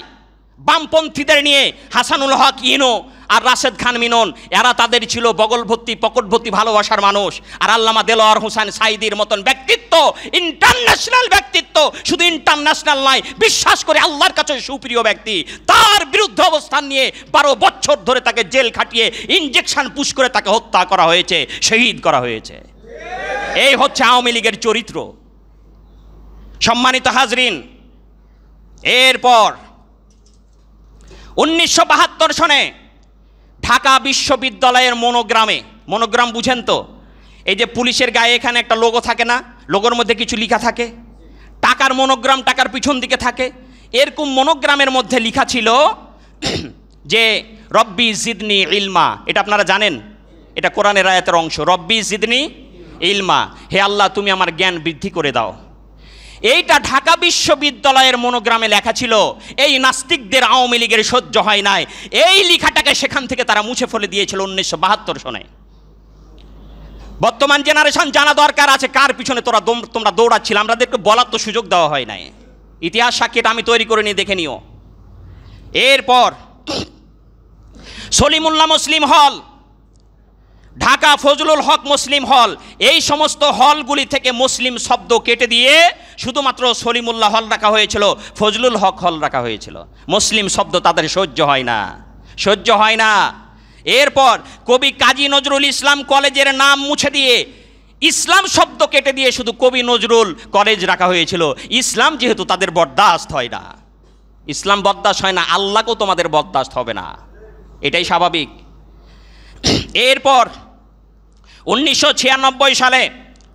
বামপন্থীদের নিয়ে হাসানুল হক ইনো আর রাশেদ খান মিনন, এরা তাদের ছিল বগল ভর্তি পকেট ভর্তি ভালোবাসার মানুষ। আর আল্লামা দেলোয়ার হোসেন সাইদির মতন ব্যক্তিত্ব, ইন্টারন্যাশনাল ব্যক্তিত্ব, শুধু ইন্টারন্যাশনাল নয়, বিশ্বাস করে আল্লাহর কাছে সুপ্রিয় ব্যক্তি, তার বিরুদ্ধে অবস্থান নিয়ে 12 বছর ধরে তাকে জেল খাটিয়ে ইনজেকশন পুশ করে তাকে হত্যা করা হয়েছে, শহীদ করা হয়েছে। এই হচ্ছে আওয়ামী লীগের চরিত্র। সম্মানিত হাজরিন, এরপর 1972 সনে ঢাকা বিশ্ববিদ্যালয়ের মনোগ্রাম বুঝেন তো? এই যে পুলিশের গায়ে এখানে একটা লোগো থাকে না, লোগোর মধ্যে কিছু লেখা থাকে, টাকার মনোগ্রাম টাকার পিছন দিকে থাকে। এরকম মনোগ্রামের মধ্যে লেখা ছিল যে রব্বি জিদনি ইলমা। এটা আপনারা জানেন, এটা কোরআনের আয়াতের অংশ। রব্বি জিদনি ইলমা, হে আল্লাহ তুমি আমার জ্ঞান বৃদ্ধি করে দাও। এইটা ঢাকা বিশ্ববিদ্যালয়ের মনোগ্রামে লেখা ছিল। এই নাস্তিকদের আওয়ামী লীগের সহ্য হয় নাই, এই লেখাটাকে সেখান থেকে তারা মুছে ফেলে দিয়েছিল 1972 সনে। বর্তমান জেনারেশন জানা দরকার আছে কার পিছনে তোমরা দৌড়াচ্ছিল। আমাদেরকে বলার তো সুযোগ দেওয়া হয় নাই। ইতিহাস সাক্ষীটা আমি তৈরি করে নিয়ে দেখে নিও। এরপর সলিমুল্লাহ মুসলিম হল ঢাকা ফজলুল হক মুসলিম হল, এই সমস্ত হলগুলি থেকে মুসলিম শব্দ কেটে দিয়ে শুধুমাত্র সলিমুল্লাহ হল রাখা হয়েছিল, ফজলুল হক হল রাখা হয়েছিল। মুসলিম শব্দ তাদের সহ্য হয় না, সহ্য হয় না। এরপর কবি কাজী নজরুল ইসলাম কলেজের নাম মুছে দিয়ে ইসলাম শব্দ কেটে দিয়ে শুধু কবি নজরুল কলেজ রাখা হয়েছিল। ইসলাম যেহেতু তাদের বরদাস্ত হয় না, ইসলাম বরদাস্ত হয় না, আল্লাহকেও তোমাদের বরদাস্ত হবে না, এটাই স্বাভাবিক। এরপর 1996 সালে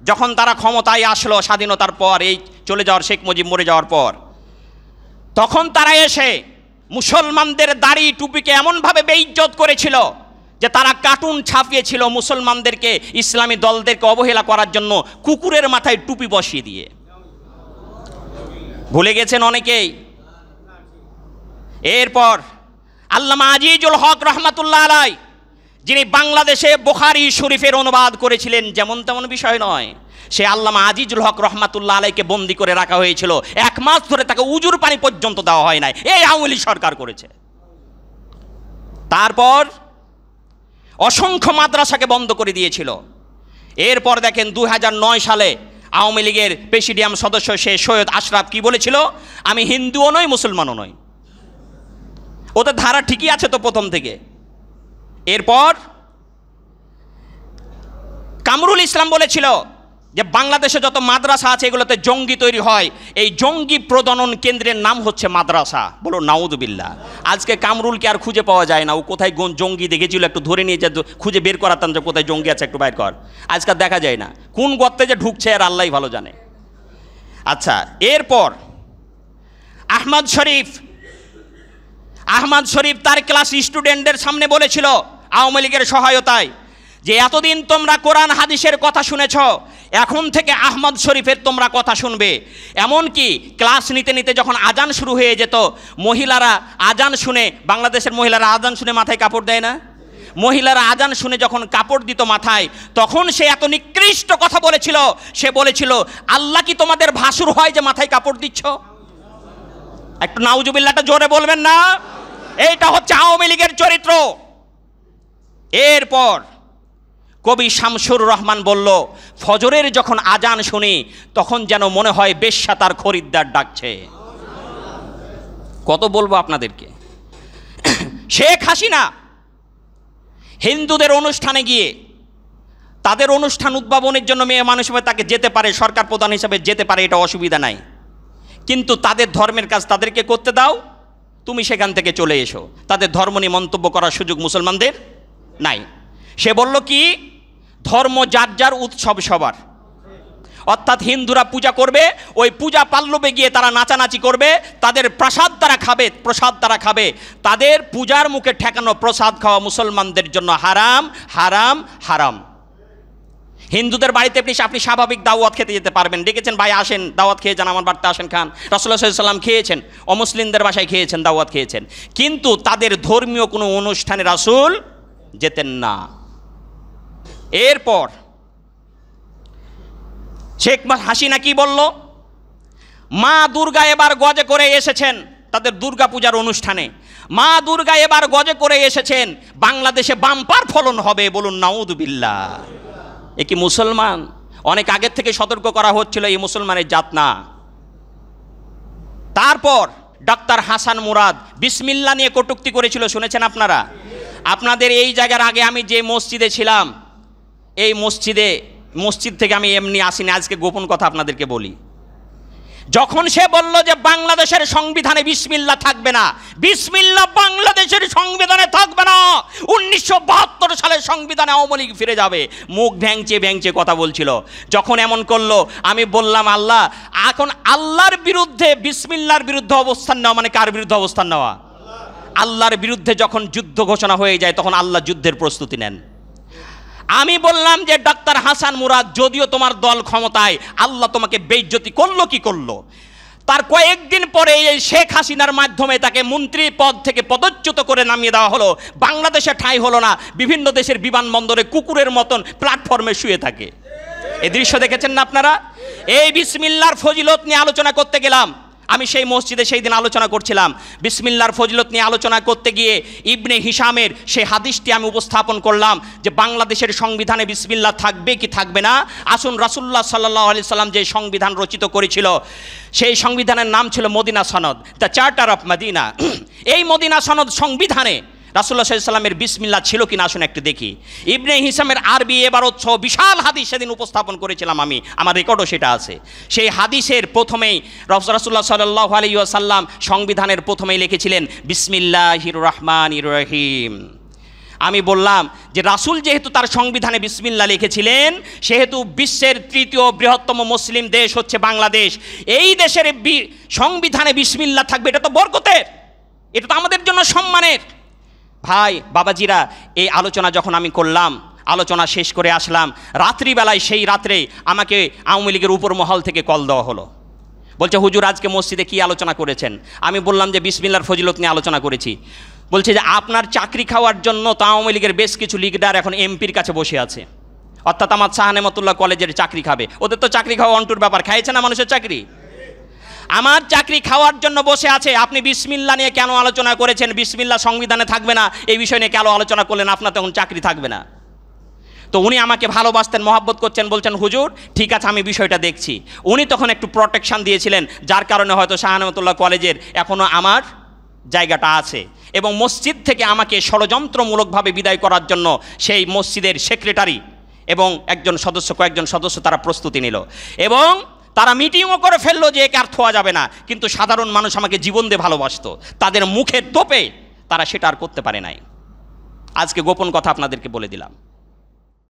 যখন তারা ক্ষমতায় আসলো স্বাধীনতার পর, এই চলে যাওয়ার শেখ মুজিব মরে যাওয়ার পর, তখন তারা এসে মুসলমানদের দাড়ি টুপিকে এমনভাবে বেইজ্জত করেছিল যে তারা কার্টুন ছাপিয়েছিল মুসলমানদেরকে, ইসলামী দলদেরকে অবহেলা করার জন্য কুকুরের মাথায় টুপি বসিয়ে দিয়ে। ভুলে গেছেন অনেকেই। এরপর আল্লামা আজিজুল হক রহমাতুল্লাহ আলাই, যিনি বাংলাদেশে বুখারী শরীফের অনুবাদ করেছিলেন, যেমন তেমন বিষয় নয়, সে আল্লামা আজিজুল হক রহমাতুল্লাহ আলাইকে বন্দি করে রাখা হয়েছিল। 1 মাস ধরে তাকে উজুর পানি পর্যন্ত দেওয়া হয় নাই, এই আওয়ামী লীগ সরকার করেছে। তারপর অসংখ্য মাদ্রাসাকে বন্ধ করে দিয়েছিল। এরপর দেখেন 2009 সালে আওয়ামী লীগের প্রেসিডিয়াম সদস্য সে সৈয়দ আশরাফ কি বলেছিল, আমি হিন্দুও নই মুসলমানও নই। ওদের ধারা ঠিকই আছে তো প্রথম থেকে। এরপর কামরুল ইসলাম বলেছিল যে বাংলাদেশে যত মাদ্রাসা আছে এগুলোতে জঙ্গি তৈরি হয়, এই জঙ্গি প্রজনন কেন্দ্রের নাম হচ্ছে মাদ্রাসা। বলো নাউযুবিল্লাহ। আজকে কামরুলকে আর খুঁজে পাওয়া যায় না, ও কোথায় জঙ্গি দেখেছিল একটু ধরে নিয়ে যা, খুঁজে বের করাতাম যে কোথায় জঙ্গি আছে একটু বাইর কর। আজকাল দেখা যায় না, কোন গর্তে যে ঢুকছে আর আল্লাহই ভালো জানে। আচ্ছা, এরপর আহমদ শরীফ তার ক্লাস স্টুডেন্টদের সামনে বলেছিল আওয়ামী লীগের সহায়তায় যে এতদিন তোমরা কোরআন হাদিসের কথা শুনেছ, এখন থেকে আহমদ শরীফের তোমরা কথা শুনবে। এমনকি ক্লাস নিতে নিতে যখন আজান শুরু হয়ে যেত, মহিলারা আজান শুনে, বাংলাদেশের মহিলারা আজান শুনে মাথায় কাপড় দেয় না, মহিলারা আজান শুনে যখন কাপড় দিত মাথায়, তখন সে এত নিকৃষ্ট কথা বলেছিল, সে বলেছিল আল্লাহ কি তোমাদের ভাসুর হয় যে মাথায় কাপড় দিচ্ছ? একটু নাউজুবিল্লাহটা জোরে বলবেন না? এইটা হচ্ছে আওয়ামী লীগের চরিত্র। এরপর কবি শামসুর রহমান বলল, ফজরের যখন আজান শুনি তখন যেন মনে হয় বেশ্যা তার খরিদ্দার ডাকছে। কত বলবো আপনাদেরকে। শেখ হাসিনা হিন্দুদের অনুষ্ঠানে গিয়ে তাদের অনুষ্ঠান উদ্ভাবনের জন্য মেয়ে মানুষ হিসেবে তাকে যেতে পারে, সরকার প্রধান হিসেবে যেতে পারে, এটা অসুবিধা নাই, কিন্তু তাদের ধর্মের কাজ তাদেরকে করতে দাও, তুমি সেখান থেকে চলে এসো। তাদের ধর্ম নিয়ে মন্তব্য করার সুযোগ মুসলমানদের নাই। সে বলল কি, ধর্ম যার যার, উৎসব সবার। অর্থাৎ হিন্দুরা পূজা করবে, ওই পূজা পাল্লবে গিয়ে তারা নাচানাচি করবে, তাদের প্রসাদ তারা খাবে, তাদের পূজার মুখে ঠেকানো প্রসাদ খাওয়া মুসলমানদের জন্য হারাম হারাম হারাম। হিন্দুদের বাড়িতে আপনি স্বাভাবিক দাওয়াত খেতে যেতে পারবেন, ডেকেছেন ভাই আসেন দাওয়াত খেয়ে যান, আমার বাড়িতে আসেন খান। রাসূলুল্লাহ সাল্লাল্লাহু আলাইহি ওয়াসাল্লাম খেয়েছেন, অমুসলিমদের বাসায় খেয়েছেন, দাওয়াত খেয়েছেন, কিন্তু তাদের ধর্মীয় কোনো অনুষ্ঠানে রাসূল যেতেন না। এরপর শেখ হাসিনা কি বলল, মা দুর্গা এবার গজে করে এসেছেন তাদের দুর্গা পূজার অনুষ্ঠানে, মা দুর্গা এবার গজে করে এসেছেন, বাংলাদেশে বাম্পার ফলন হবে। বলুন নাউযুবিল্লাহ। এ কি মুসলমান? অনেক আগের থেকে সতর্ক করা হচ্ছিল এই মুসলমানের জাত না। তারপর ডক্টর হাসান মুরাদ বিসমিল্লাহ নিয়ে কটূক্তি করেছিল, শুনেছেন আপনারা? আপনাদের এই জায়গার আগে আমি যে মসজিদে ছিলাম, এই মসজিদ থেকে আমি এমনি আসিনি, আজকে গোপন কথা আপনাদেরকে বলি। যখন সে বলল যে বাংলাদেশের সংবিধানে বিসমিল্লাহ থাকবে না, বিসমিল্লাহ বাংলাদেশের সংবিধানে থাকবে না, 1972 সালের সংবিধানে আওয়ামী লীগ ফিরে যাবে, মুখ ভ্যাংচে কথা বলছিল। যখন এমন করলো, আমি বললাম আল্লাহ, এখন আল্লাহর বিরুদ্ধে বিসমিল্লাহর বিরুদ্ধে অবস্থান নেওয়া মানে কার বিরুদ্ধে অবস্থান নেওয়া? আল্লাহর বিরুদ্ধে যখন যুদ্ধ ঘোষণা হয়ে যায় তখন আল্লাহ যুদ্ধের প্রস্তুতি নেন। আমি বললাম যে ডক্টর হাসান মুরাদ, যদিও তোমার দল ক্ষমতায়, আল্লাহ তোমাকে বেইজ্জতি করলো কি করলো? তার কয়েকদিন পরে এই শেখ হাসিনার মাধ্যমে তাকে মন্ত্রী পদ থেকে পদচ্যুত করে নামিয়ে দেওয়া হলো। বাংলাদেশে ঠাঁই হলো না, বিভিন্ন দেশের বিমানবন্দরে কুকুরের মতন প্ল্যাটফর্মে শুয়ে থাকে। এই দৃশ্য দেখেছেন না আপনারা? এই বিসমিল্লাহর ফজিলত নিয়ে আলোচনা করতে গেলাম, আমি সেই মসজিদে সেই দিন আলোচনা করছিলাম, বিসমিল্লাহর ফজিলত নিয়ে আলোচনা করতে গিয়ে ইবনে হিশামের সেই হাদিসটি আমি উপস্থাপন করলাম যে বাংলাদেশের সংবিধানে বিসমিল্লাহ থাকবে কি থাকবে না। আসুন, রাসূলুল্লাহ সাল্লাল্লাহু আলাইহি সাল্লাম যে সংবিধান রচিত করেছিল সেই সংবিধানের নাম ছিল মদিনা সনদ, দ্য চার্টার অফ মদিনা। এই মদিনা সনদ সংবিধানে রাসূলুল্লাহ সাল্লাল্লাহু আলাইহি সাল্লামের বিসমিল্লাহ ছিল কিনা আসুন একটু দেখি। ইবনে হিশামের আরবি এবারত সহ বিশাল হাদিস সেদিন উপস্থাপন করেছিলাম আমি, আমার রেকর্ডও সেটা আছে। সেই হাদিসের প্রথমেই রাসূলুল্লাহ সাল্লাল্লাহু আলাইহি ওয়াসাল্লাম সংবিধানের প্রথমেই লিখেছিলেন বিসমিল্লাহির রহমানির রহিম। আমি বললাম যে রাসূল যেহেতু তার সংবিধানে বিসমিল্লাহ লিখেছিলেন, সেহেতু বিশ্বের তৃতীয় বৃহত্তম মুসলিম দেশ হচ্ছে বাংলাদেশ, এই দেশের সংবিধানে বিসমিল্লাহ থাকবে, এটা তো বরকতের, এটা তো আমাদের জন্য সম্মানের। ভাই বাবাজিরা, এই আলোচনা যখন আমি করলাম, আলোচনা শেষ করে আসলাম, রাত্রিবেলায় সেই রাত্রে আমাকে আওয়ামী লীগের উপর মহল থেকে কল দেওয়া হলো। বলছে হুজুর আজকে মসজিদে কি আলোচনা করেছেন? আমি বললাম যে বিসমিল্লাহর ফজিলত নিয়ে আলোচনা করেছি। বলছে যে আপনার চাকরি খাওয়ার জন্য তো আওয়ামী লীগের বেশ কিছু লিডার এখন এমপির কাছে বসে আছে, অর্থাৎ আমার শাহ নেমতুল্লাহ কলেজের চাকরি খাবে। ওদের তো চাকরি খাওয়া অন্টুর ব্যাপার, খাইছে না মানুষের চাকরি। আমার চাকরি খাওয়ার জন্য বসে আছে, আপনি বিসমিল্লাহ নিয়ে কেন আলোচনা করেছেন? বিসমিল্লাহ সংবিধানে থাকবে না, এই বিষয় নিয়ে কেন আলোচনা করলেন? আপনার তখন চাকরি থাকবে না। তো উনি আমাকে ভালোবাসতেন, মহব্বত করছেন, বলছেন হুজুর ঠিক আছে আমি বিষয়টা দেখছি। উনি তখন একটু প্রোটেকশন দিয়েছিলেন, যার কারণে হয়তো শাহ নেমতুল্লাহ কলেজের এখনও আমার জায়গাটা আছে। এবং মসজিদ থেকে আমাকে ষড়যন্ত্রমূলকভাবে বিদায় করার জন্য সেই মসজিদের সেক্রেটারি এবং কয়েকজন সদস্য তারা প্রস্তুতি নিল এবং তারা মিটিংও করে ফেললো যে একে আর থোয়া যাবে না। কিন্তু সাধারণ মানুষ আমাকে জীবন দিয়ে ভালোবাসতো, তাদের মুখের তোপে তারা সেটা আর করতে পারে নাই। আজকে গোপন কথা আপনাদেরকে বলে দিলাম।